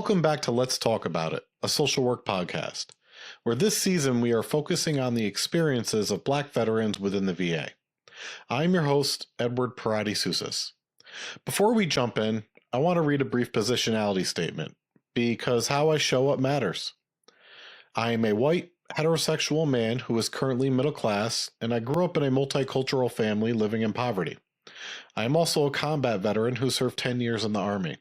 Welcome back to Let's Talk About It, a social work podcast, where this season we are focusing on the experiences of Black veterans within the VA. I'm your host, Edward Parati-Sousis. Before we jump in, I want to read a brief positionality statement, because how I show up matters. I am a white, heterosexual man who is currently middle class, and I grew up in a multicultural family living in poverty. I am also a combat veteran who served 10 years in the Army.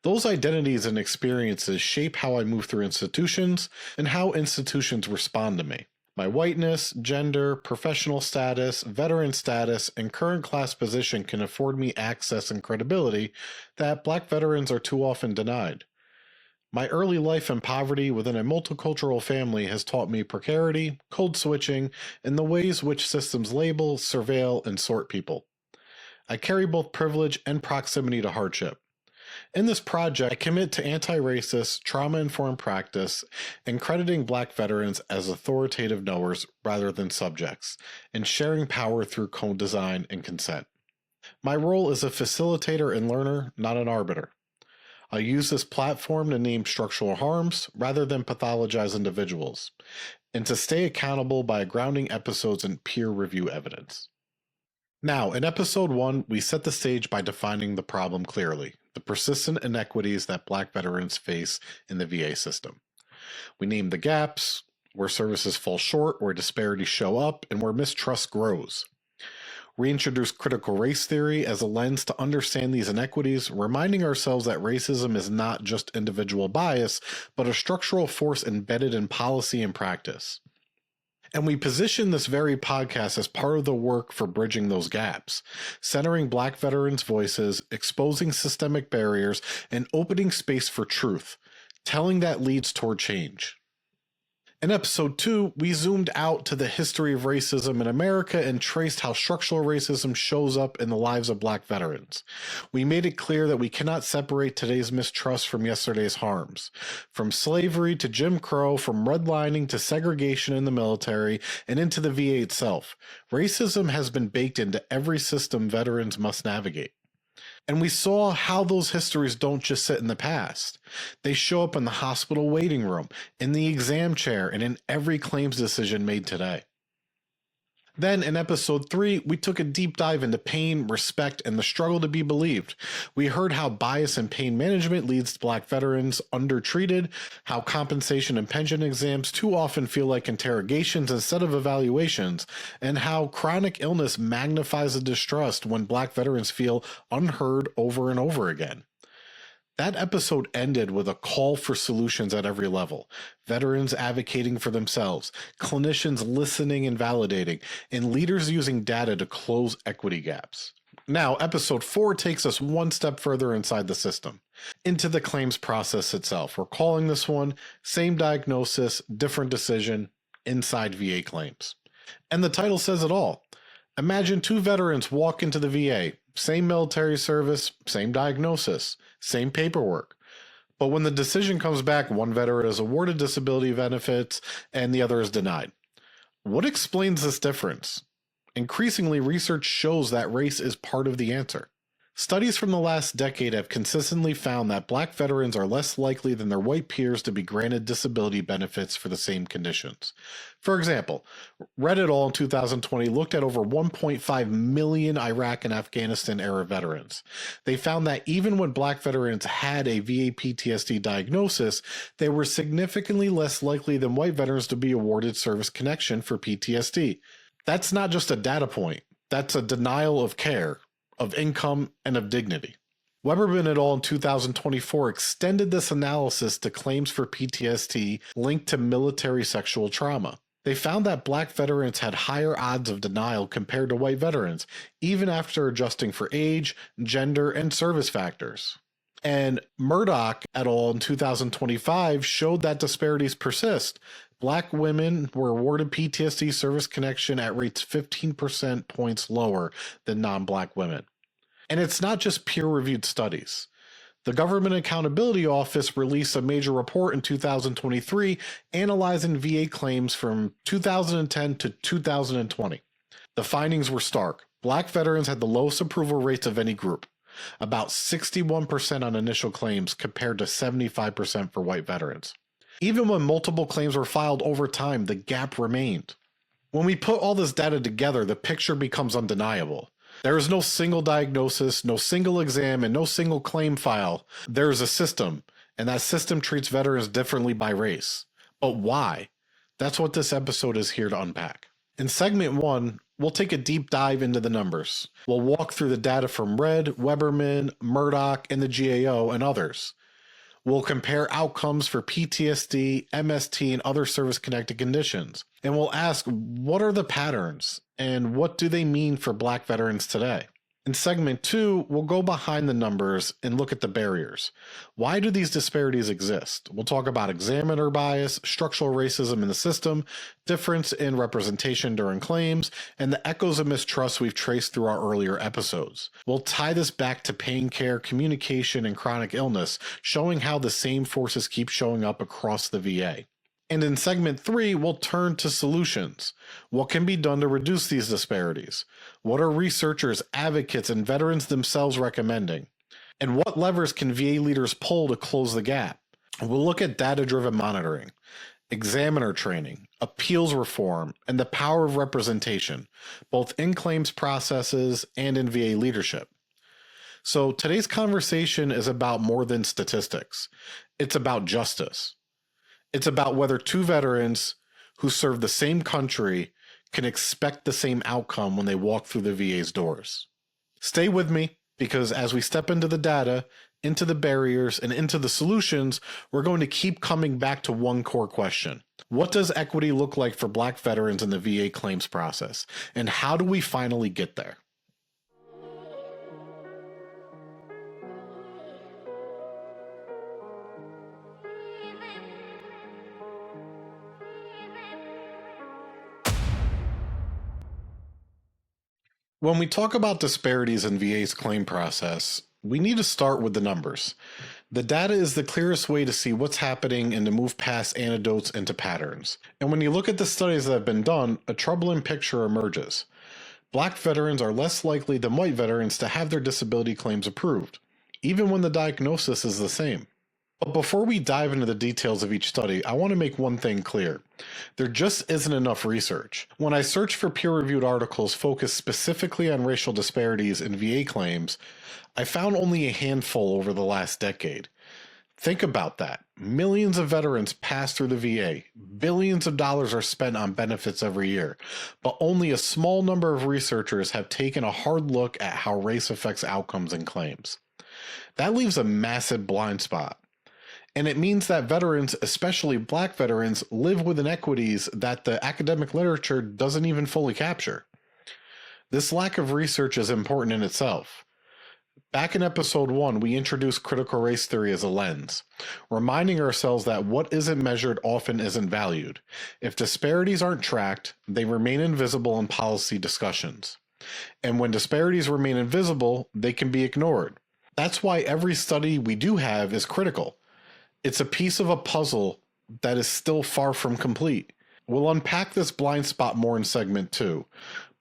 Those identities and experiences shape how I move through institutions and how institutions respond to me. My whiteness, gender, professional status, veteran status, and current class position can afford me access and credibility that Black veterans are too often denied. My early life in poverty within a multicultural family has taught me precarity, code switching, and the ways which systems label, surveil, and sort people. I carry both privilege and proximity to hardship. In this project, I commit to anti-racist, trauma-informed practice and crediting Black veterans as authoritative knowers rather than subjects, and sharing power through co-design and consent. My role is a facilitator and learner, not an arbiter. I use this platform to name structural harms rather than pathologize individuals, and to stay accountable by grounding episodes in peer review evidence. Now, in episode 1, we set the stage by defining the problem clearly, the persistent inequities that Black veterans face in the VA system. We named the gaps, where services fall short, where disparities show up, and where mistrust grows. We introduced critical race theory as a lens to understand these inequities, reminding ourselves that racism is not just individual bias, but a structural force embedded in policy and practice. And we position this very podcast as part of the work for bridging those gaps, centering Black veterans' voices, exposing systemic barriers, and opening space for truth, telling that leads toward change. In episode 2, we zoomed out to the history of racism in America and traced how structural racism shows up in the lives of Black veterans. We made it clear that we cannot separate today's mistrust from yesterday's harms. From slavery to Jim Crow, from redlining to segregation in the military, and into the VA itself, racism has been baked into every system veterans must navigate. And we saw how those histories don't just sit in the past. They show up in the hospital waiting room, in the exam chair, and in every claims decision made today. Then in episode 3, we took a deep dive into pain, respect, and the struggle to be believed. We heard how bias in pain management leads Black veterans undertreated, how compensation and pension exams too often feel like interrogations instead of evaluations, and how chronic illness magnifies the distrust when Black veterans feel unheard over and over again. That episode ended with a call for solutions at every level, veterans advocating for themselves, clinicians listening and validating, and leaders using data to close equity gaps. Now, episode 4 takes us one step further inside the system, into the claims process itself. We're calling this one Same Diagnosis, Different Decision, Inside VA Claims. And the title says it all. Imagine 2 veterans walk into the VA, same military service, same diagnosis, same paperwork. But when the decision comes back, one veteran is awarded disability benefits and the other is denied. What explains this difference? Increasingly, research shows that race is part of the answer. Studies from the last decade have consistently found that Black veterans are less likely than their white peers to be granted disability benefits for the same conditions. For example, Read It All in 2020 looked at over 1.5 million Iraq and Afghanistan era veterans. They found that even when Black veterans had a VA PTSD diagnosis, they were significantly less likely than white veterans to be awarded service connection for PTSD. That's not just a data point, that's a denial of care, of income, and of dignity. Weberman et al. In 2024 extended this analysis to claims for PTSD linked to military sexual trauma. They found that Black veterans had higher odds of denial compared to white veterans, even after adjusting for age, gender, and service factors. And Murdoch et al. In 2025 showed that disparities persist. Black women were awarded PTSD service connection at rates 15% points lower than non-Black women. And it's not just peer-reviewed studies. The Government Accountability Office released a major report in 2023 analyzing VA claims from 2010 to 2020. The findings were stark. Black veterans had the lowest approval rates of any group. about 61% on initial claims compared to 75% for white veterans. Even when multiple claims were filed over time, the gap remained. When we put all this data together, the picture becomes undeniable. There is no single diagnosis, no single exam, and no single claim file. There is a system, and that system treats veterans differently by race. But why? That's what this episode is here to unpack. In segment 1, we'll take a deep dive into the numbers. We'll walk through the data from Red, Weberman, Murdoch, and the GAO, and others. We'll compare outcomes for PTSD, MST, and other service-connected conditions. And we'll ask, what are the patterns, and what do they mean for Black veterans today? In segment 2, we'll go behind the numbers and look at the barriers. Why do these disparities exist? We'll talk about examiner bias, structural racism in the system, difference in representation during claims, and the echoes of mistrust we've traced through our earlier episodes. We'll tie this back to pain care, communication, and chronic illness, showing how the same forces keep showing up across the VA. And in segment 3, we'll turn to solutions. What can be done to reduce these disparities? What are researchers, advocates, and veterans themselves recommending? And what levers can VA leaders pull to close the gap? We'll look at data-driven monitoring, examiner training, appeals reform, and the power of representation, both in claims processes and in VA leadership. So today's conversation is about more than statistics. It's about justice. It's about whether two veterans who serve the same country can expect the same outcome when they walk through the VA's doors. Stay with me, because as we step into the data, into the barriers, and into the solutions, we're going to keep coming back to one core question. What does equity look like for Black veterans in the VA claims process? And how do we finally get there? When we talk about disparities in VA's claim process, we need to start with the numbers. The data is the clearest way to see what's happening and to move past anecdotes into patterns. And when you look at the studies that have been done, a troubling picture emerges. Black veterans are less likely than white veterans to have their disability claims approved, even when the diagnosis is the same. But before we dive into the details of each study, I want to make one thing clear. There just isn't enough research. When I searched for peer-reviewed articles focused specifically on racial disparities in VA claims, I found only a handful over the last decade. Think about that. Millions of veterans pass through the VA. Billions of dollars are spent on benefits every year, but only a small number of researchers have taken a hard look at how race affects outcomes and claims. That leaves a massive blind spot. And it means that veterans, especially Black veterans, live with inequities that the academic literature doesn't even fully capture. This lack of research is important in itself. Back in episode 1, we introduced critical race theory as a lens, reminding ourselves that what isn't measured often isn't valued. If disparities aren't tracked, they remain invisible in policy discussions. And when disparities remain invisible, they can be ignored. That's why every study we do have is critical. It's a piece of a puzzle that is still far from complete. We'll unpack this blind spot more in segment 2,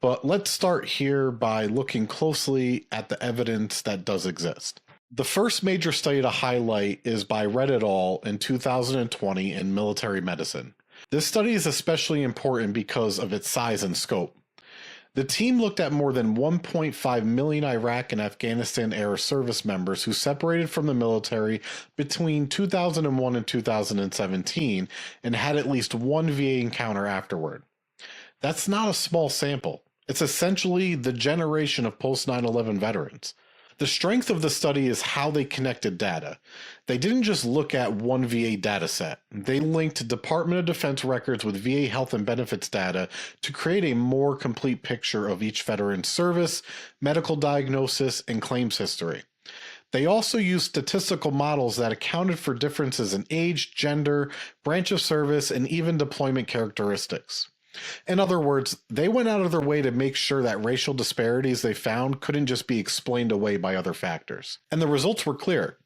but let's start here by looking closely at the evidence that does exist. The first major study to highlight is by Red et al. In 2020 in Military Medicine. This study is especially important because of its size and scope. The team looked at more than 1.5 million Iraq and Afghanistan-era service members who separated from the military between 2001 and 2017 and had at least one VA encounter afterward. That's not a small sample. It's essentially the generation of post-9/11 veterans. The strength of the study is how they connected data. They didn't just look at one VA data set. They linked Department of Defense records with VA health and benefits data to create a more complete picture of each veteran's service, medical diagnosis, and claims history. They also used statistical models that accounted for differences in age, gender, branch of service, and even deployment characteristics. In other words, they went out of their way to make sure that racial disparities they found couldn't just be explained away by other factors. And the results were clear.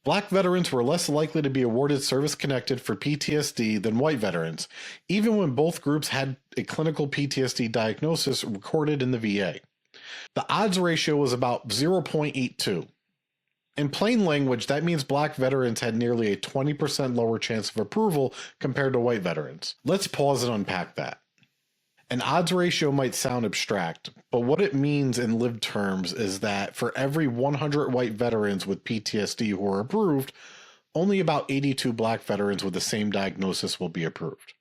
Black veterans were less likely to be awarded service-connected for PTSD than white veterans, even when both groups had a clinical PTSD diagnosis recorded in the VA. The odds ratio was about 0.82. In plain language, that means black veterans had nearly a 20% lower chance of approval compared to white veterans. Let's pause and unpack that. An odds ratio might sound abstract, but what it means in lived terms is that for every 100 white veterans with PTSD who are approved, only about 82 black veterans with the same diagnosis will be approved.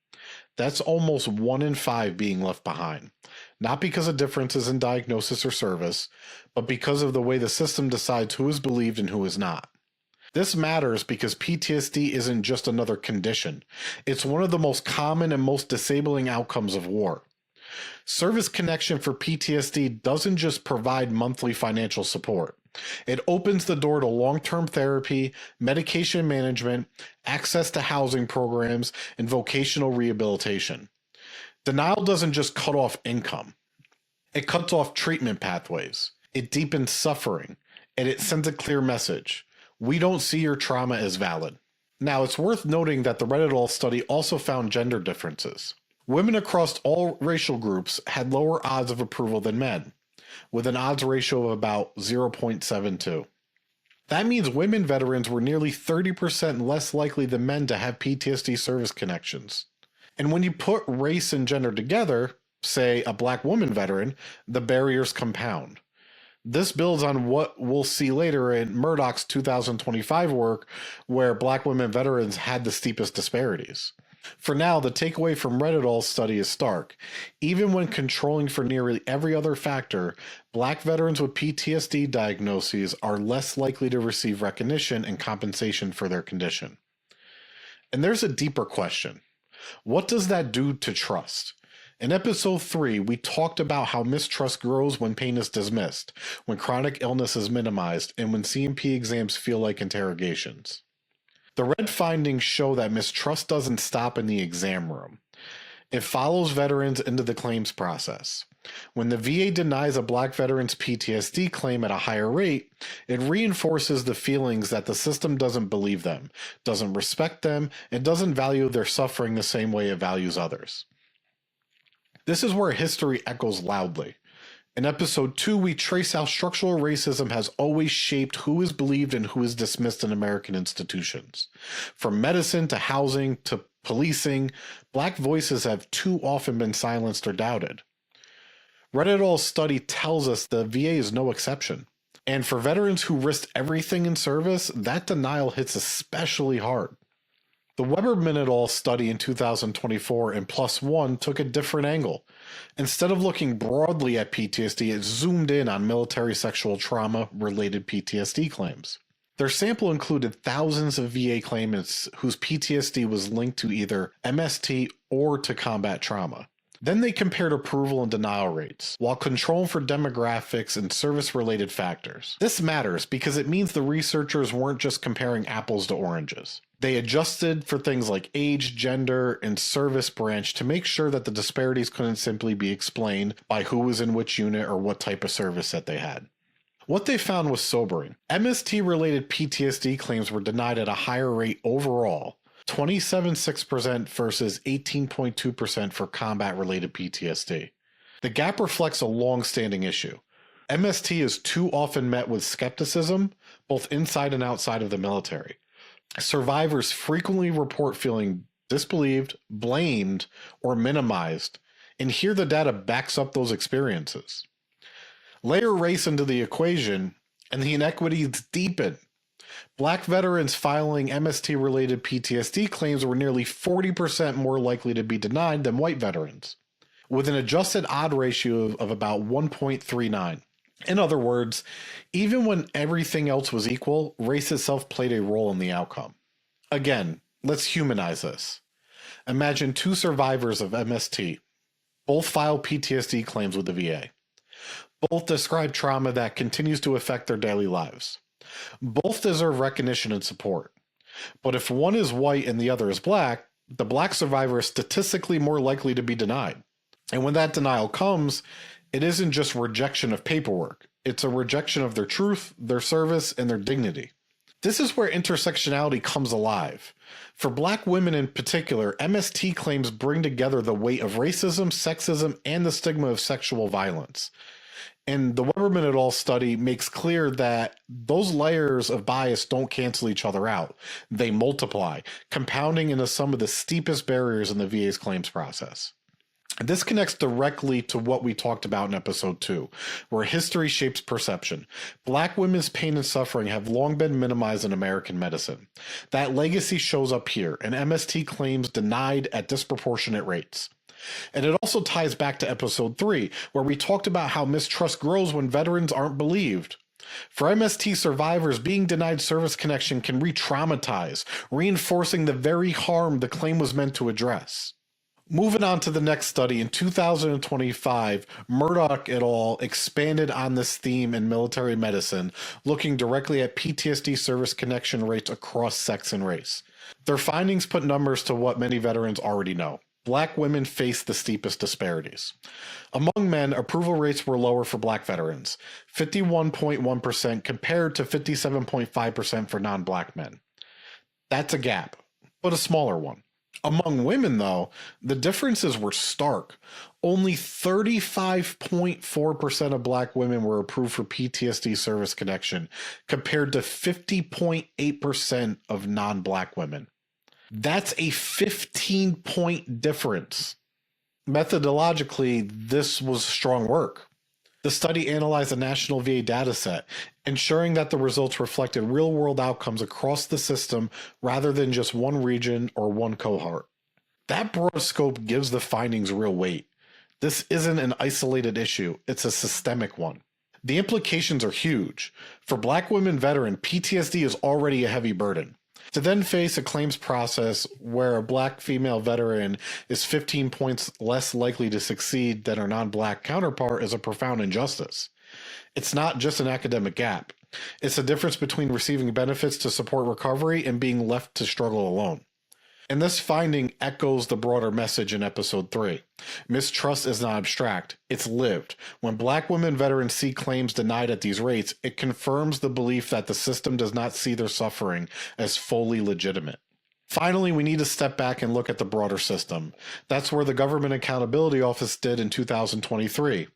That's almost 1 in 5 being left behind, not because of differences in diagnosis or service, but because of the way the system decides who is believed and who is not. This matters because PTSD isn't just another condition. It's one of the most common and most disabling outcomes of war. Service connection for PTSD doesn't just provide monthly financial support. It opens the door to long-term therapy, medication management, access to housing programs, and vocational rehabilitation. Denial doesn't just cut off income. It cuts off treatment pathways. It deepens suffering, and it sends a clear message. We don't see your trauma as valid. Now, it's worth noting that the Reddit all study also found gender differences. Women across all racial groups had lower odds of approval than men, with an odds ratio of about 0.72. That means women veterans were nearly 30% less likely than men to have PTSD service connections. And when you put race and gender together, say a black woman veteran, the barriers compound. This builds on what we'll see later in Murdoch's 2025 work, where black women veterans had the steepest disparities. For now, the takeaway from Reddit all study is stark. Even when controlling for nearly every other factor, black veterans with PTSD diagnoses are less likely to receive recognition and compensation for their condition. And there's a deeper question. What does that do to trust? In episode 3, we talked about how mistrust grows when pain is dismissed, when chronic illness is minimized, and when C&P exams feel like interrogations. The red findings show that mistrust doesn't stop in the exam room. It follows veterans into the claims process. When the VA denies a black veteran's PTSD claim at a higher rate, it reinforces the feelings that the system doesn't believe them, doesn't respect them, and doesn't value their suffering the same way it values others. This is where history echoes loudly. In episode 2, we trace how structural racism has always shaped who is believed and who is dismissed in American institutions. From medicine to housing to policing, black voices have too often been silenced or doubted. Reddit all study tells us the VA is no exception. And for veterans who risked everything in service, that denial hits especially hard. The Weber Minute All study in 2024 in Plus One took a different angle. Instead of looking broadly at PTSD, it zoomed in on military sexual trauma-related PTSD claims. Their sample included thousands of VA claimants whose PTSD was linked to either MST or to combat trauma. Then they compared approval and denial rates, while controlling for demographics and service-related factors. This matters because it means the researchers weren't just comparing apples to oranges. They adjusted for things like age, gender, and service branch to make sure that the disparities couldn't simply be explained by who was in which unit or what type of service that they had. What they found was sobering. MST-related PTSD claims were denied at a higher rate overall, 27.6% versus 18.2% for combat-related PTSD. The gap reflects a long-standing issue. MST is too often met with skepticism, both inside and outside of the military. Survivors frequently report feeling disbelieved, blamed, or minimized, and here the data backs up those experiences. Layer race into the equation, and the inequities deepen. Black veterans filing MST-related PTSD claims were nearly 40% more likely to be denied than white veterans, with an adjusted odd ratio of about 1.39. In other words, even when everything else was equal, race itself played a role in the outcome. Again, let's humanize this. Imagine two survivors of MST. Both file PTSD claims with the VA. Both describe trauma that continues to affect their daily lives. Both deserve recognition and support. But if one is white and the other is black, the black survivor is statistically more likely to be denied. And when that denial comes, it isn't just rejection of paperwork. It's a rejection of their truth, their service, and their dignity. This is where intersectionality comes alive. For black women in particular, MST claims bring together the weight of racism, sexism, and the stigma of sexual violence. And the Weberman et al. Study makes clear that those layers of bias don't cancel each other out. They multiply, compounding into some of the steepest barriers in the VA's claims process. This connects directly to what we talked about in episode 2, where history shapes perception. Black women's pain and suffering have long been minimized in American medicine. That legacy shows up here, and MST claims denied at disproportionate rates. And it also ties back to episode 3, where we talked about how mistrust grows when veterans aren't believed. For MST survivors, being denied service connection can re-traumatize, reinforcing the very harm the claim was meant to address. Moving on to the next study, in 2025, Murdoch et al. Expanded on this theme in military medicine, looking directly at PTSD service connection rates across sex and race. Their findings put numbers to what many veterans already know. Black women face the steepest disparities. Among men, approval rates were lower for Black veterans, 51.1% compared to 57.5% for non-Black men. That's a gap, but a smaller one. Among women, though, the differences were stark. Only 35.4% of Black women were approved for PTSD service connection, compared to 50.8% of non-Black women. That's a 15-point difference. Methodologically, this was strong work. The study analyzed a national VA dataset, ensuring that the results reflected real-world outcomes across the system rather than just one region or one cohort. That broad scope gives the findings real weight. This isn't an isolated issue, it's a systemic one. The implications are huge. For Black women veteran, PTSD is already a heavy burden. To then face a claims process where a Black female veteran is 15 points less likely to succeed than her non-Black counterpart is a profound injustice. It's not just an academic gap. It's the difference between receiving benefits to support recovery and being left to struggle alone. And this finding echoes the broader message in episode 3. Mistrust is not abstract, it's lived. When Black women veterans see claims denied at these rates, it confirms the belief that the system does not see their suffering as fully legitimate. Finally, we need to step back and look at the broader system. That's where the Government Accountability Office did in 2023.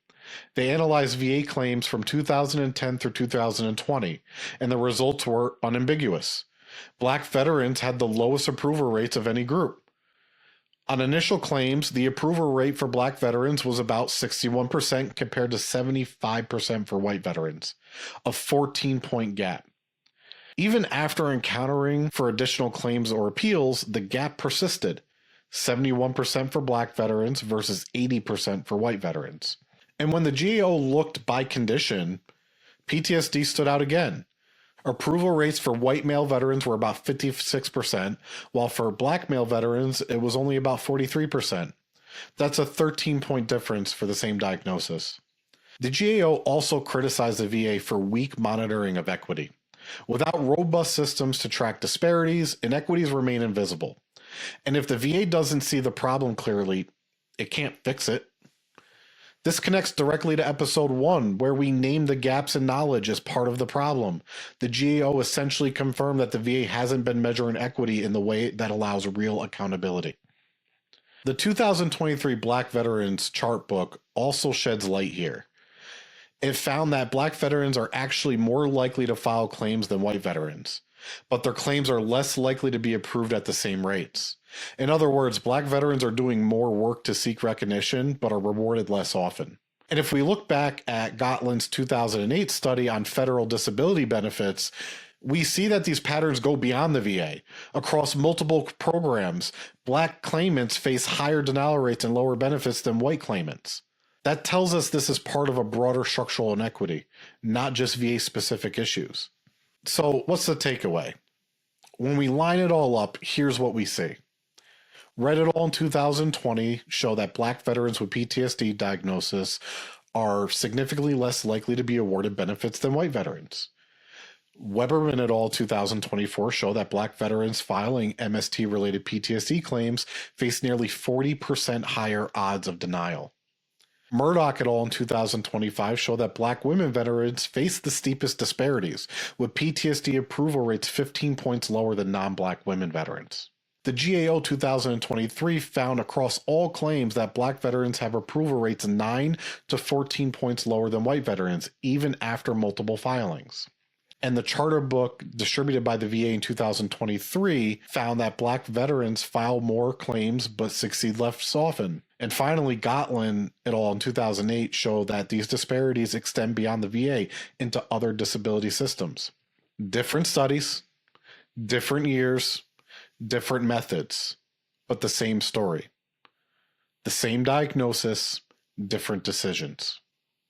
They analyzed VA claims from 2010 through 2020, and the results were unambiguous. Black veterans had the lowest approval rates of any group. On initial claims, the approval rate for Black veterans was about 61% compared to 75% for white veterans, a 14-point gap. Even after encountering for additional claims or appeals, the gap persisted, 71% for Black veterans versus 80% for white veterans. And when the GAO looked by condition, PTSD stood out again. Approval rates for white male veterans were about 56%, while for Black male veterans, it was only about 43%. That's a 13-point difference for the same diagnosis. The GAO also criticized the VA for weak monitoring of equity. Without robust systems to track disparities, inequities remain invisible. And if the VA doesn't see the problem clearly, it can't fix it. This connects directly to episode 1, where we named the gaps in knowledge as part of the problem. The GAO essentially confirmed that the VA hasn't been measuring equity in the way that allows real accountability. The 2023 Black Veterans Chart Book also sheds light here. It found that Black veterans are actually more likely to file claims than white veterans, but their claims are less likely to be approved at the same rates. In other words, Black veterans are doing more work to seek recognition, but are rewarded less often. And if we look back at Gotland's 2008 study on federal disability benefits, we see that these patterns go beyond the VA. Across multiple programs, Black claimants face higher denial rates and lower benefits than white claimants. That tells us this is part of a broader structural inequity, not just VA-specific issues. So what's the takeaway? When we line it all up, here's what we see. Read It All in 2020 show that Black veterans with PTSD diagnosis are significantly less likely to be awarded benefits than white veterans. Weberman et al. 2024 show that Black veterans filing MST-related PTSD claims face nearly 40% higher odds of denial. Murdoch et al. In 2025 show that Black women veterans face the steepest disparities, with PTSD approval rates 15 points lower than non-Black women veterans. The GAO 2023 found across all claims that Black veterans have approval rates 9 to 14 points lower than white veterans, even after multiple filings. And the charter book distributed by the VA in 2023 found that Black veterans file more claims but succeed less often. And finally, Gotlin et al. In 2008 showed that these disparities extend beyond the VA into other disability systems. Different studies, different years, different methods, but the same story. The same diagnosis, different decisions.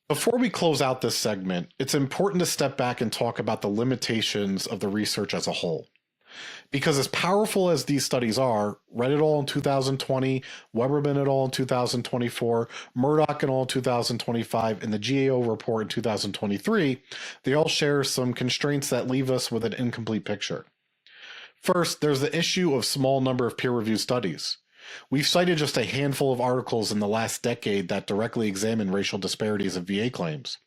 Before we close out this segment, it's important to step back and talk about the limitations of the research as a whole. Because as powerful as these studies are, Red et al. In 2020, Weberman et al. In 2024, Murdoch et al. In 2025, and the GAO report in 2023, they all share some constraints that leave us with an incomplete picture. First, there's the issue of small number of peer-reviewed studies. We've cited just a handful of articles in the last decade that directly examine racial disparities of VA claims.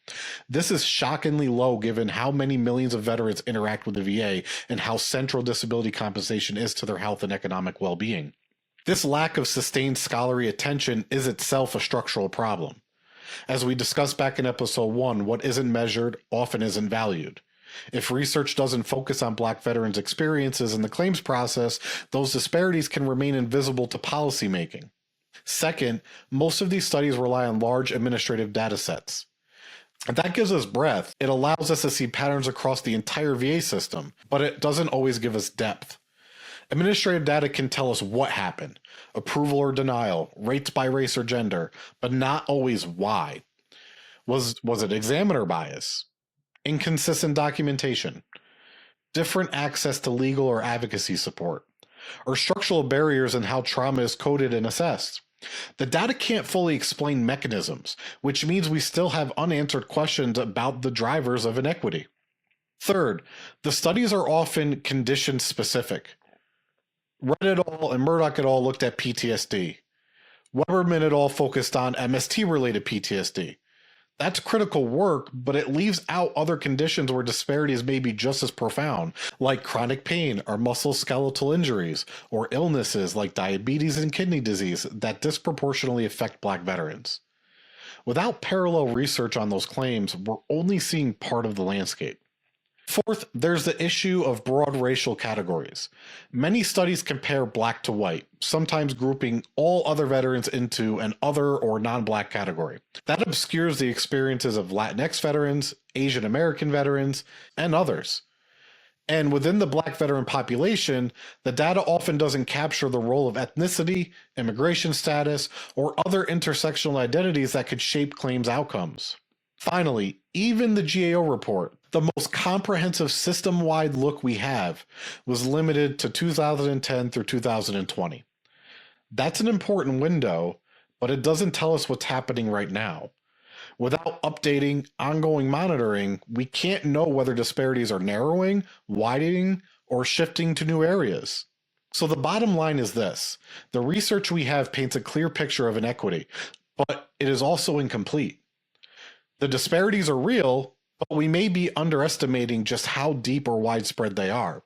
This is shockingly low given how many millions of veterans interact with the VA and how central disability compensation is to their health and economic well-being. This lack of sustained scholarly attention is itself a structural problem. As we discussed back in episode 1, what isn't measured often isn't valued. If research doesn't focus on Black veterans' experiences in the claims process, those disparities can remain invisible to policymaking. Second, most of these studies rely on large administrative data sets. That gives us breadth. It allows us to see patterns across the entire VA system, but it doesn't always give us depth. Administrative data can tell us what happened, approval or denial, rates by race or gender, but not always why. Was it examiner bias? Inconsistent documentation, different access to legal or advocacy support, or structural barriers in how trauma is coded and assessed. The data can't fully explain mechanisms, which means we still have unanswered questions about the drivers of inequity. Third, the studies are often condition specific. Red et al. And Murdoch et al. Looked at PTSD. Weberman et al. Focused on MST-related PTSD. That's critical work, but it leaves out other conditions where disparities may be just as profound, like chronic pain or musculoskeletal injuries, or illnesses like diabetes and kidney disease that disproportionately affect Black veterans. Without parallel research on those claims, we're only seeing part of the landscape. Fourth, there's the issue of broad racial categories. Many studies compare Black to white, sometimes grouping all other veterans into an other or non-Black category. That obscures the experiences of Latinx veterans, Asian American veterans, and others. And within the Black veteran population, the data often doesn't capture the role of ethnicity, immigration status, or other intersectional identities that could shape claims outcomes. Finally, even the GAO report, the most comprehensive system-wide look we have, was limited to 2010 through 2020. That's an important window, but it doesn't tell us what's happening right now. Without updating, ongoing monitoring, we can't know whether disparities are narrowing, widening, or shifting to new areas. So the bottom line is this: the research we have paints a clear picture of inequity, but it is also incomplete. The disparities are real, but we may be underestimating just how deep or widespread they are.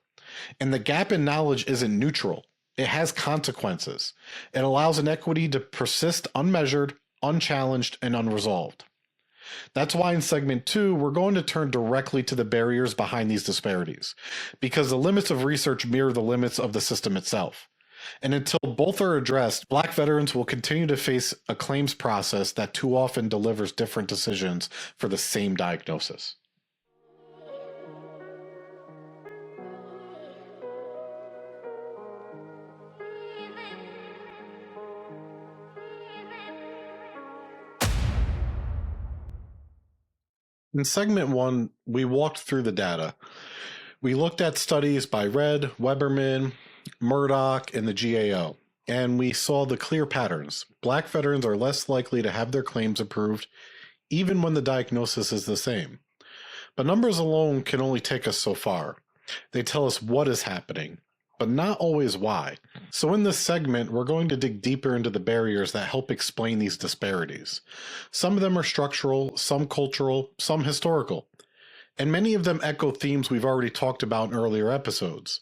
And the gap in knowledge isn't neutral. It has consequences. It allows inequity to persist unmeasured, unchallenged, and unresolved. That's why in segment 2, we're going to turn directly to the barriers behind these disparities, because the limits of research mirror the limits of the system itself. And until both are addressed, Black veterans will continue to face a claims process that too often delivers different decisions for the same diagnosis. In segment 1, we walked through the data. We looked at studies by Red, Weberman, Murdoch, and the GAO, and we saw the clear patterns. Black veterans are less likely to have their claims approved, even when the diagnosis is the same. But numbers alone can only take us so far. They tell us what is happening, but not always why. So in this segment, we're going to dig deeper into the barriers that help explain these disparities. Some of them are structural, some cultural, some historical. And many of them echo themes we've already talked about in earlier episodes: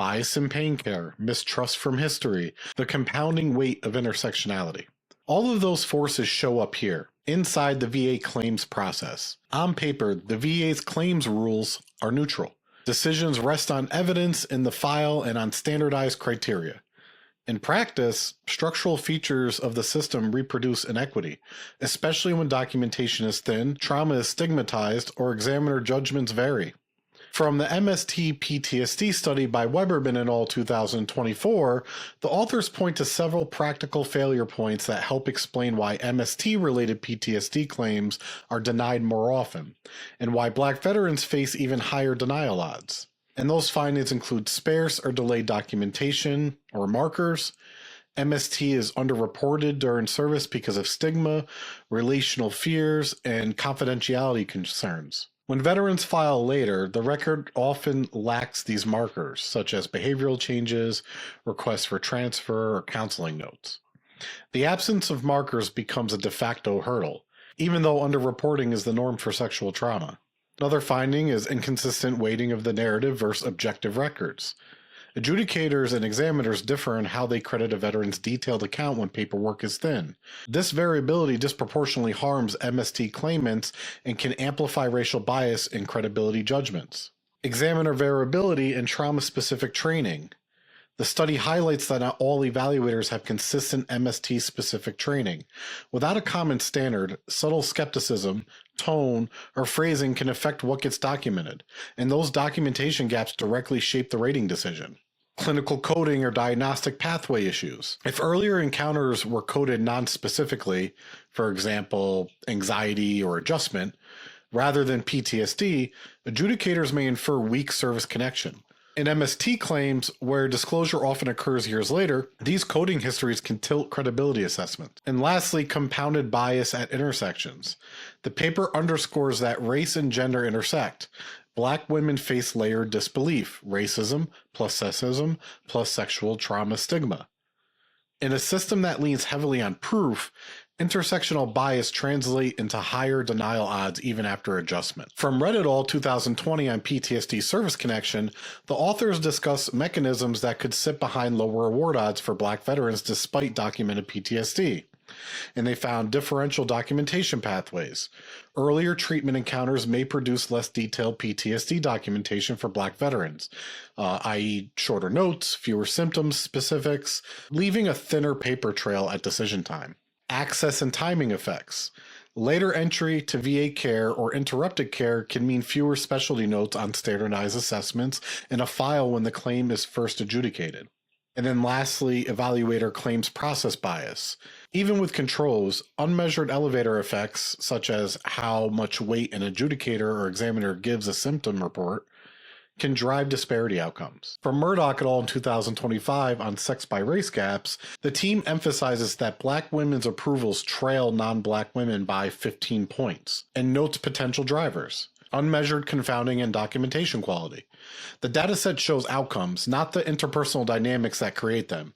bias in pain care, mistrust from history, the compounding weight of intersectionality. All of those forces show up here, inside the VA claims process. On paper, the VA's claims rules are neutral. Decisions rest on evidence in the file and on standardized criteria. In practice, structural features of the system reproduce inequity, especially when documentation is thin, trauma is stigmatized, or examiner judgments vary. From the MST-PTSD study by Weberman et al. 2024, the authors point to several practical failure points that help explain why MST-related PTSD claims are denied more often, and why Black veterans face even higher denial odds. And those findings include sparse or delayed documentation or markers. MST is underreported during service because of stigma, relational fears, and confidentiality concerns. When veterans file later, the record often lacks these markers, such as behavioral changes, requests for transfer, or counseling notes. The absence of markers becomes a de facto hurdle, even though underreporting is the norm for sexual trauma. Another finding is inconsistent weighting of the narrative versus objective records. Adjudicators and examiners differ in how they credit a veteran's detailed account when paperwork is thin. This variability disproportionately harms MST claimants and can amplify racial bias in credibility judgments. Examiner variability and trauma-specific training. The study highlights that not all evaluators have consistent MST-specific training. Without a common standard, subtle skepticism, tone, or phrasing can affect what gets documented, and those documentation gaps directly shape the rating decision. Clinical coding or diagnostic pathway issues. If earlier encounters were coded non-specifically, for example, anxiety or adjustment, rather than PTSD, adjudicators may infer weak service connection. In MST claims, where disclosure often occurs years later, these coding histories can tilt credibility assessments. And lastly, compounded bias at intersections. The paper underscores that race and gender intersect. Black women face layered disbelief, racism plus sexism plus sexual trauma stigma. In a system that leans heavily on proof, intersectional bias translate into higher denial odds even after adjustment. From Red et al. 2020 on PTSD service connection, the authors discuss mechanisms that could sit behind lower award odds for Black veterans despite documented PTSD. And they found differential documentation pathways. Earlier treatment encounters may produce less detailed PTSD documentation for Black veterans, i.e. shorter notes, fewer symptoms specifics, leaving a thinner paper trail at decision time. Access and timing effects. Later entry to VA care or interrupted care can mean fewer specialty notes on standardized assessments in a file when the claim is first adjudicated. And then lastly, evaluator claims process bias. Even with controls, unmeasured elevator effects, such as how much weight an adjudicator or examiner gives a symptom report, can drive disparity outcomes. From Murdoch et al. In 2025 on sex by race gaps, the team emphasizes that Black women's approvals trail non-Black women by 15 points, and notes potential drivers. Unmeasured confounding and documentation quality. The dataset shows outcomes, not the interpersonal dynamics that create them.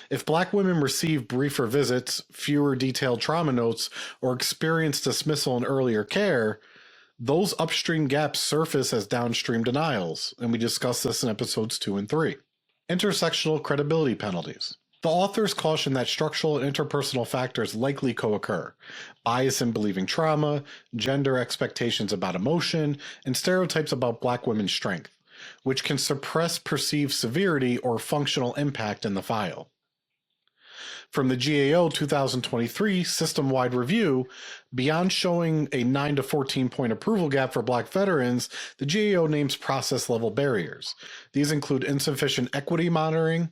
If Black women receive briefer visits, fewer detailed trauma notes, or experience dismissal in earlier care, those upstream gaps surface as downstream denials, and we discussed this in episodes 2 and 3. Intersectional credibility penalties. The authors caution that structural and interpersonal factors likely co-occur. Bias in believing trauma, gender expectations about emotion, and stereotypes about Black women's strength, which can suppress perceived severity or functional impact in the file. From the GAO 2023 system-wide review, beyond showing a 9 to 14 point approval gap for Black veterans, the GAO names process-level barriers. These include insufficient equity monitoring.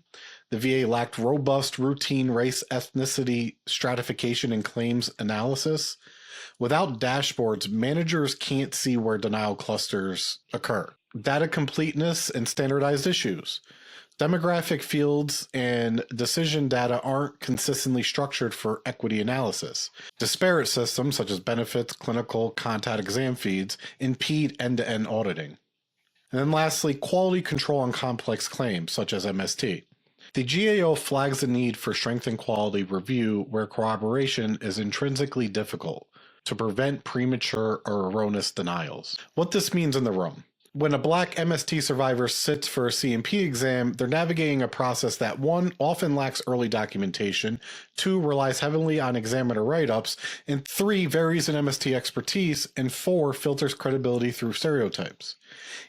The VA lacked robust routine race ethnicity stratification and claims analysis. Without dashboards, managers can't see where denial clusters occur. Data completeness and standardized issues. Demographic fields and decision data aren't consistently structured for equity analysis. Disparate systems such as benefits, clinical, contact exam feeds impede end-to-end auditing. And then lastly, quality control on complex claims such as MST. The GAO flags the need for strengthened quality review where corroboration is intrinsically difficult to prevent premature or erroneous denials. What this means in the room. When a Black MST survivor sits for a C&P exam, they're navigating a process that 1. Often lacks early documentation, 2. Relies heavily on examiner write-ups, and 3. Varies in MST expertise, and 4. Filters credibility through stereotypes.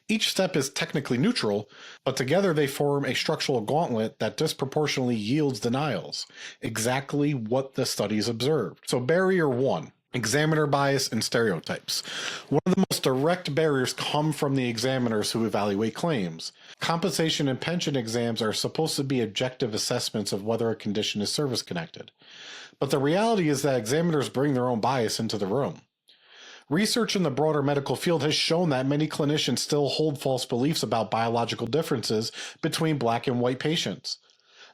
Each step is technically neutral, but together they form a structural gauntlet that disproportionately yields denials, exactly what the studies observed. So barrier 1. Examiner bias and stereotypes. One of the most direct barriers come from the examiners who evaluate claims. Compensation and pension exams are supposed to be objective assessments of whether a condition is service-connected. But the reality is that examiners bring their own bias into the room. Research in the broader medical field has shown that many clinicians still hold false beliefs about biological differences between Black and white patients.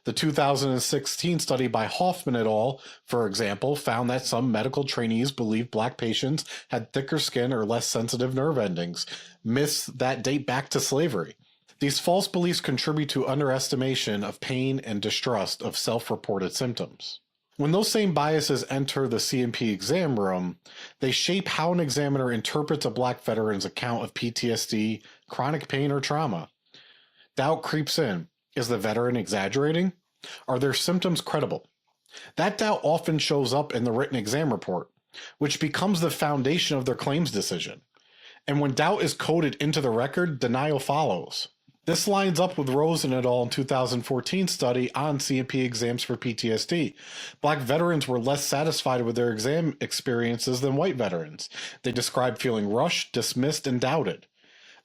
The 2016 study by Hoffman et al., for example, found that some medical trainees believed Black patients had thicker skin or less sensitive nerve endings, myths that date back to slavery. These false beliefs contribute to underestimation of pain and distrust of self-reported symptoms. When those same biases enter the C&P exam room, they shape how an examiner interprets a Black veteran's account of PTSD, chronic pain, or trauma. Doubt creeps in. Is the veteran exaggerating? Are their symptoms credible? That doubt often shows up in the written exam report, which becomes the foundation of their claims decision. And when doubt is coded into the record, denial follows. This lines up with Rosen et al. In 2014 study on C&P exams for PTSD. Black veterans were less satisfied with their exam experiences than white veterans. They described feeling rushed, dismissed, and doubted.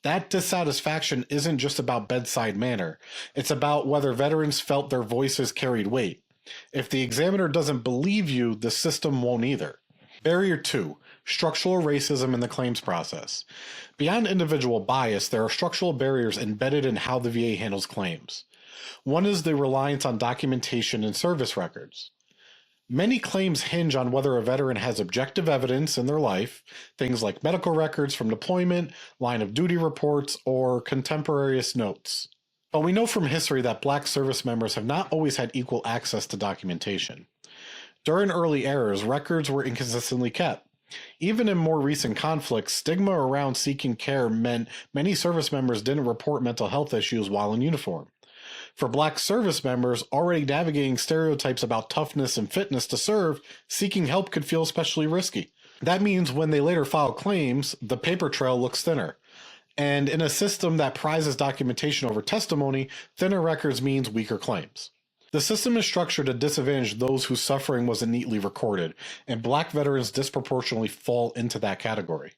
That dissatisfaction isn't just about bedside manner. It's about whether veterans felt their voices carried weight. If the examiner doesn't believe you, the system won't either. Barrier 2. Structural racism in the claims process. Beyond individual bias, there are structural barriers embedded in how the VA handles claims. One is the reliance on documentation and service records. Many claims hinge on whether a veteran has objective evidence in their life, things like medical records from deployment, line of duty reports, or contemporaneous notes. But we know from history that Black service members have not always had equal access to documentation. During early eras, records were inconsistently kept. Even in more recent conflicts, stigma around seeking care meant many service members didn't report mental health issues while in uniform. For Black service members already navigating stereotypes about toughness and fitness to serve, seeking help could feel especially risky. That means when they later file claims, the paper trail looks thinner. And in a system that prizes documentation over testimony, thinner records means weaker claims. The system is structured to disadvantage those whose suffering wasn't neatly recorded, and Black veterans disproportionately fall into that category.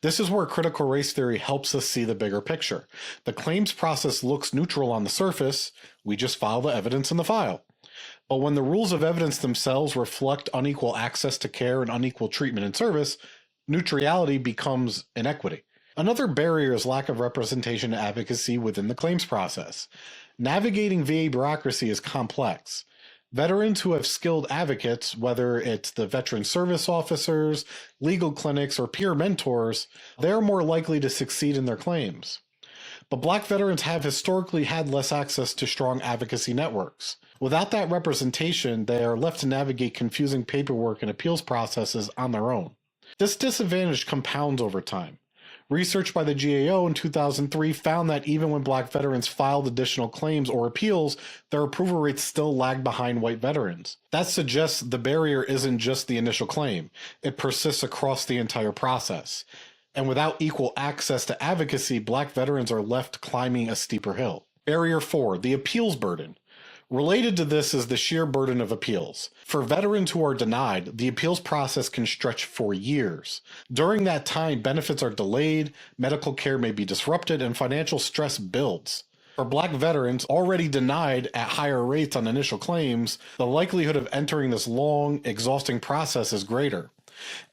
This is where critical race theory helps us see the bigger picture. The claims process looks neutral on the surface, we just file the evidence in the file. But when the rules of evidence themselves reflect unequal access to care and unequal treatment and service, neutrality becomes inequity. Another barrier is lack of representation and advocacy within the claims process. Navigating VA bureaucracy is complex. Veterans who have skilled advocates, whether it's the veteran service officers, legal clinics, or peer mentors, they're more likely to succeed in their claims. But Black veterans have historically had less access to strong advocacy networks. Without that representation, they are left to navigate confusing paperwork and appeals processes on their own. This disadvantage compounds over time. Research by the GAO in 2003 found that even when Black veterans filed additional claims or appeals, their approval rates still lagged behind white veterans. That suggests the barrier isn't just the initial claim, it persists across the entire process. And without equal access to advocacy, Black veterans are left climbing a steeper hill. Barrier 4, the appeals burden. Related to this is the sheer burden of appeals. For veterans who are denied, the appeals process can stretch for years. During that time, benefits are delayed, medical care may be disrupted, and financial stress builds. For Black veterans already denied at higher rates on initial claims, the likelihood of entering this long, exhausting process is greater.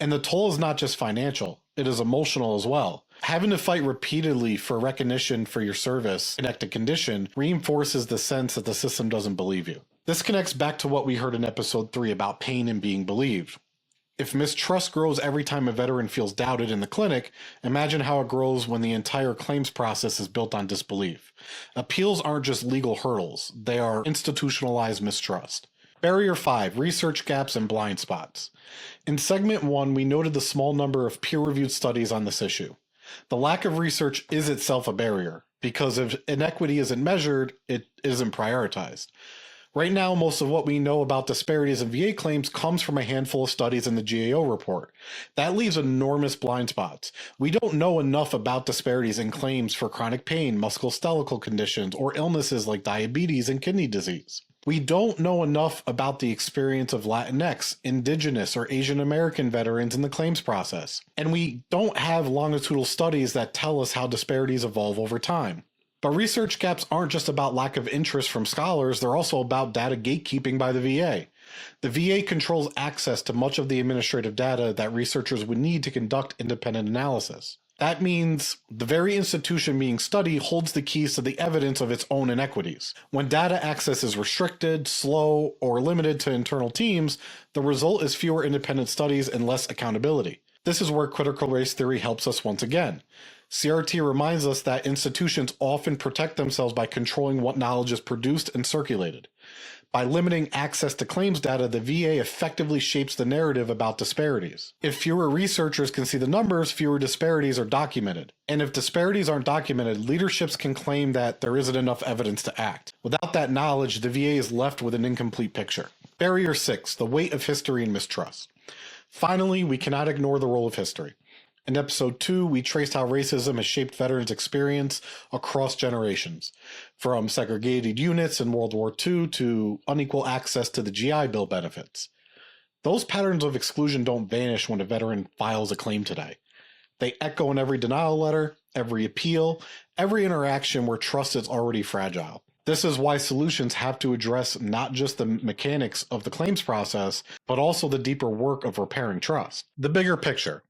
And the toll is not just financial, it is emotional as well. Having to fight repeatedly for recognition for your service-connected condition reinforces the sense that the system doesn't believe you. This connects back to what we heard in episode 3 about pain and being believed. If mistrust grows every time a veteran feels doubted in the clinic, imagine how it grows when the entire claims process is built on disbelief. Appeals aren't just legal hurdles, they are institutionalized mistrust. Barrier 5, research gaps and blind spots. In segment 1, we noted the small number of peer-reviewed studies on this issue. The lack of research is itself a barrier, because if inequity isn't measured, it isn't prioritized. Right now, most of what we know about disparities in VA claims comes from a handful of studies in the GAO report. That leaves enormous blind spots. We don't know enough about disparities in claims for chronic pain, musculoskeletal conditions, or illnesses like diabetes and kidney disease. We don't know enough about the experience of Latinx, Indigenous, or Asian American veterans in the claims process. And we don't have longitudinal studies that tell us how disparities evolve over time. But research gaps aren't just about lack of interest from scholars, they're also about data gatekeeping by the VA. The VA controls access to much of the administrative data that researchers would need to conduct independent analysis. That means the very institution being studied holds the keys to the evidence of its own inequities. When data access is restricted, slow, or limited to internal teams, the result is fewer independent studies and less accountability. This is where critical race theory helps us once again. CRT reminds us that institutions often protect themselves by controlling what knowledge is produced and circulated. By limiting access to claims data, the VA effectively shapes the narrative about disparities. If fewer researchers can see the numbers, fewer disparities are documented. And if disparities aren't documented, leaderships can claim that there isn't enough evidence to act. Without that knowledge, the VA is left with an incomplete picture. Barrier 6, the weight of history and mistrust. Finally, we cannot ignore the role of history. In episode 2, we traced how racism has shaped veterans' experience across generations, from segregated units in World War II to unequal access to the GI Bill benefits. Those patterns of exclusion don't vanish when a veteran files a claim today. They echo in every denial letter, every appeal, every interaction where trust is already fragile. This is why solutions have to address not just the mechanics of the claims process, but also the deeper work of repairing trust. The bigger picture.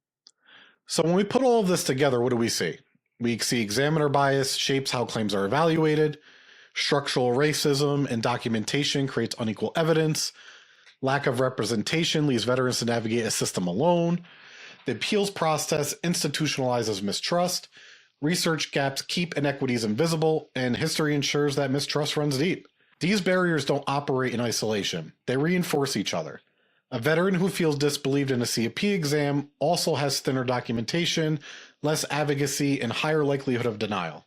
So when we put all of this together, what do we see? We see examiner bias shapes how claims are evaluated, structural racism and documentation creates unequal evidence, lack of representation leaves veterans to navigate a system alone, the appeals process institutionalizes mistrust, research gaps keep inequities invisible, and history ensures that mistrust runs deep. These barriers don't operate in isolation. They reinforce each other. A veteran who feels disbelieved in a CAP exam also has thinner documentation, less advocacy, and higher likelihood of denial.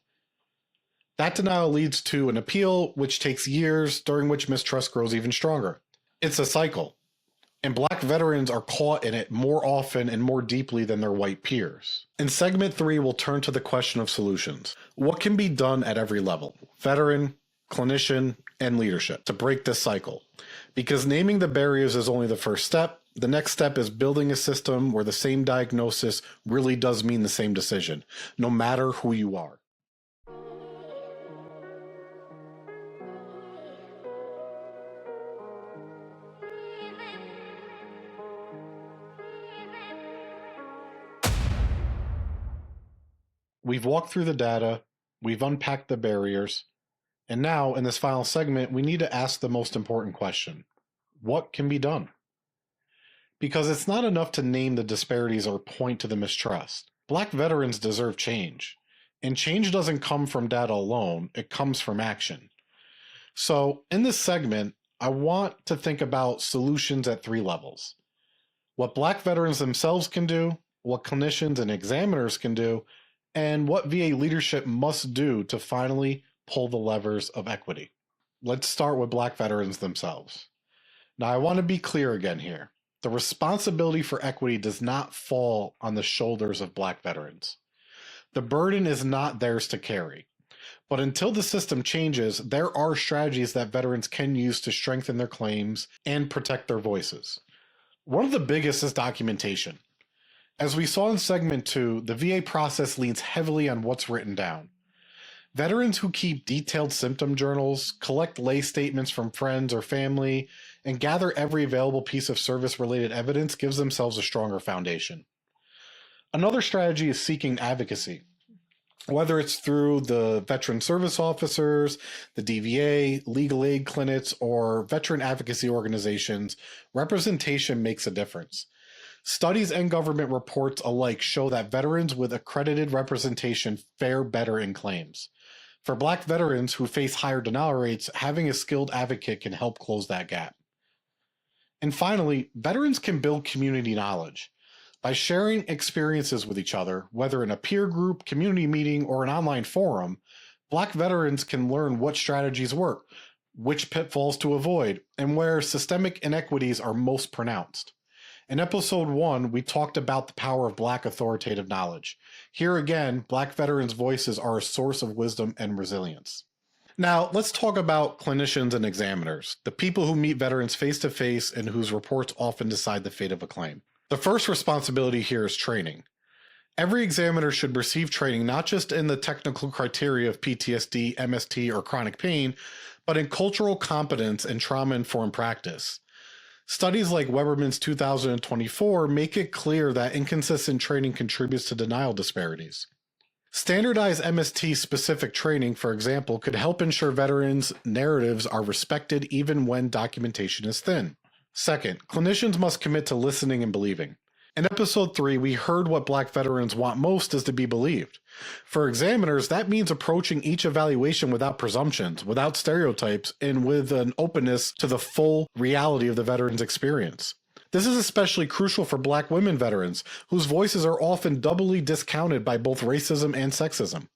That denial leads to an appeal, which takes years, during which mistrust grows even stronger. It's a cycle, and Black veterans are caught in it more often and more deeply than their white peers. In segment 3, we'll turn to the question of solutions. What can be done at every level? Veteran, clinician, and leadership to break this cycle. Because naming the barriers is only the first step. The next step is building a system where the same diagnosis really does mean the same decision, no matter who you are. We've walked through the data, we've unpacked the barriers, and now, in this final segment, we need to ask the most important question. What can be done? Because it's not enough to name the disparities or point to the mistrust. Black veterans deserve change. And change doesn't come from data alone, it comes from action. So, in this segment, I want to think about solutions at 3 levels. What Black veterans themselves can do, what clinicians and examiners can do, and what VA leadership must do to finally pull the levers of equity. Let's start with Black veterans themselves. Now, I want to be clear again here. The responsibility for equity does not fall on the shoulders of Black veterans. The burden is not theirs to carry. But until the system changes, there are strategies that veterans can use to strengthen their claims and protect their voices. One of the biggest is documentation. As we saw in segment 2, the VA process leans heavily on what's written down. Veterans who keep detailed symptom journals, collect lay statements from friends or family, and gather every available piece of service-related evidence gives themselves a stronger foundation. Another strategy is seeking advocacy. Whether it's through the veteran service officers, the DVA, legal aid clinics, or veteran advocacy organizations, representation makes a difference. Studies and government reports alike show that veterans with accredited representation fare better in claims. For Black veterans who face higher denial rates, having a skilled advocate can help close that gap. And finally, veterans can build community knowledge. By sharing experiences with each other, whether in a peer group, community meeting, or an online forum, Black veterans can learn what strategies work, which pitfalls to avoid, and where systemic inequities are most pronounced. In episode 1, we talked about the power of Black authoritative knowledge. Here again, Black veterans' voices are a source of wisdom and resilience. Now, let's talk about clinicians and examiners, the people who meet veterans face to face and whose reports often decide the fate of a claim. The first responsibility here is training. Every examiner should receive training not just in the technical criteria of PTSD, MST, or chronic pain, but in cultural competence and trauma-informed practice. Studies like Weberman's 2024 make it clear that inconsistent training contributes to denial disparities. Standardized MST-specific training, for example, could help ensure veterans' narratives are respected even when documentation is thin. Second, clinicians must commit to listening and believing. In episode 3, we heard what Black veterans want most is to be believed. For examiners, that means approaching each evaluation without presumptions, without stereotypes, and with an openness to the full reality of the veteran's experience. This is especially crucial for Black women veterans, whose voices are often doubly discounted by both racism and sexism.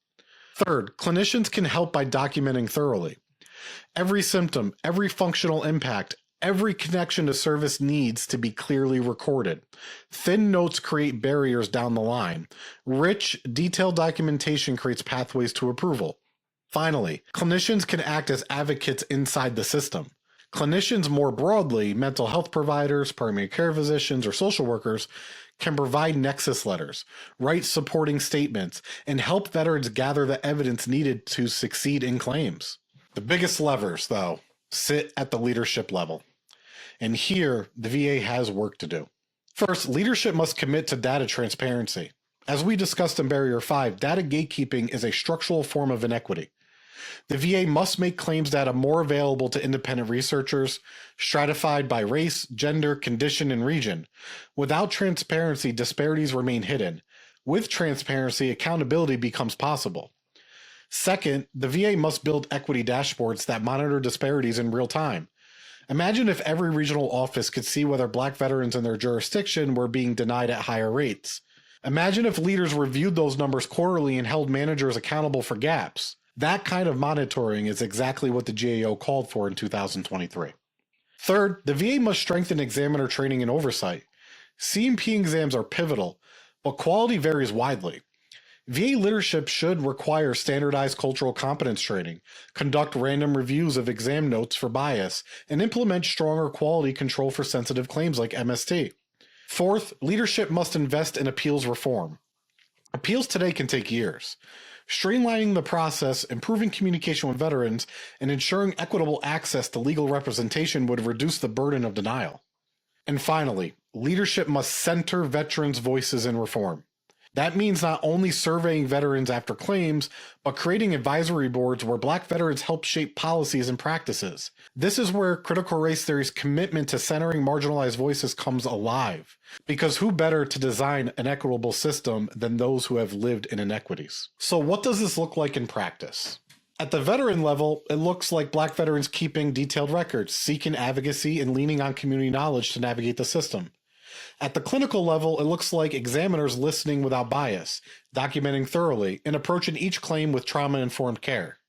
Third, clinicians can help by documenting thoroughly. Every symptom, every functional impact, every connection to service needs to be clearly recorded. Thin notes create barriers down the line. Rich, detailed documentation creates pathways to approval. Finally, clinicians can act as advocates inside the system. Clinicians more broadly, mental health providers, primary care physicians, or social workers, can provide nexus letters, write supporting statements, and help veterans gather the evidence needed to succeed in claims. The biggest levers, though, sit at the leadership level. And here, the VA has work to do. First, leadership must commit to data transparency. As we discussed in Barrier 5, data gatekeeping is a structural form of inequity. The VA must make claims data more available to independent researchers, stratified by race, gender, condition, and region. Without transparency, disparities remain hidden. With transparency, accountability becomes possible. Second, the VA must build equity dashboards that monitor disparities in real time. Imagine if every regional office could see whether Black veterans in their jurisdiction were being denied at higher rates. Imagine if leaders reviewed those numbers quarterly and held managers accountable for gaps. That kind of monitoring is exactly what the GAO called for in 2023. Third, the VA must strengthen examiner training and oversight. C&P exams are pivotal, but quality varies widely. VA leadership should require standardized cultural competence training, conduct random reviews of exam notes for bias, and implement stronger quality control for sensitive claims like MST. Fourth, leadership must invest in appeals reform. Appeals today can take years. Streamlining the process, improving communication with veterans, and ensuring equitable access to legal representation would reduce the burden of denial. And finally, leadership must center veterans' voices in reform. That means not only surveying veterans after claims, but creating advisory boards where Black veterans help shape policies and practices. This is where critical race theory's commitment to centering marginalized voices comes alive. Because who better to design an equitable system than those who have lived in inequities? So what does this look like in practice? At the veteran level, it looks like Black veterans keeping detailed records, seeking advocacy, and leaning on community knowledge to navigate the system. At the clinical level, it looks like examiners listening without bias, documenting thoroughly, and approaching each claim with trauma-informed care.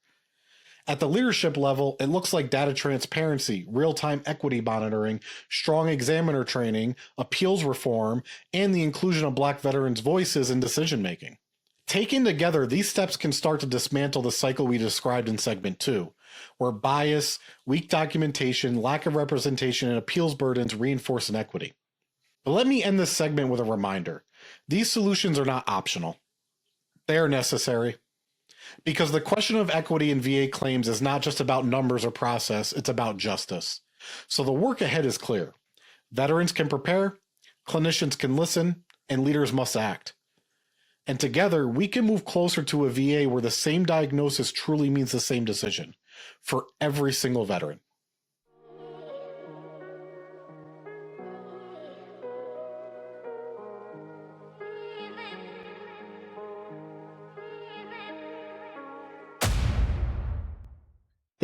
At the leadership level, it looks like data transparency, real-time equity monitoring, strong examiner training, appeals reform, and the inclusion of Black veterans' voices in decision-making. Taken together, these steps can start to dismantle the cycle we described in segment 2, where bias, weak documentation, lack of representation, and appeals burdens reinforce inequity. But let me end this segment with a reminder. These solutions are not optional. They are necessary. Because the question of equity in VA claims is not just about numbers or process, it's about justice. So the work ahead is clear. Veterans can prepare, clinicians can listen, and leaders must act. And together, we can move closer to a VA where the same diagnosis truly means the same decision for every single veteran.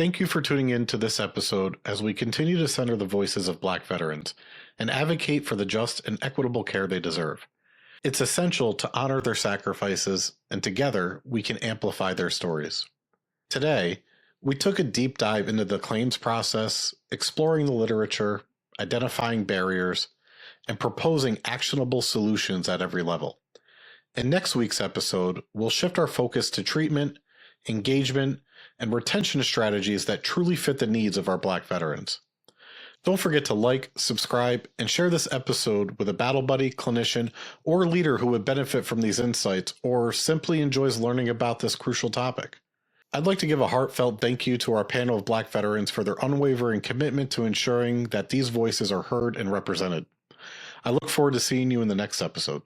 Thank you for tuning in to this episode as we continue to center the voices of Black veterans and advocate for the just and equitable care they deserve. It's essential to honor their sacrifices, and together we can amplify their stories. Today, we took a deep dive into the claims process, exploring the literature, identifying barriers, and proposing actionable solutions at every level. In next week's episode, we'll shift our focus to treatment, engagement, and retention strategies that truly fit the needs of our Black veterans. Don't forget to like, subscribe, and share this episode with a battle buddy, clinician, or leader who would benefit from these insights or simply enjoys learning about this crucial topic. I'd like to give a heartfelt thank you to our panel of Black veterans for their unwavering commitment to ensuring that these voices are heard and represented. I look forward to seeing you in the next episode.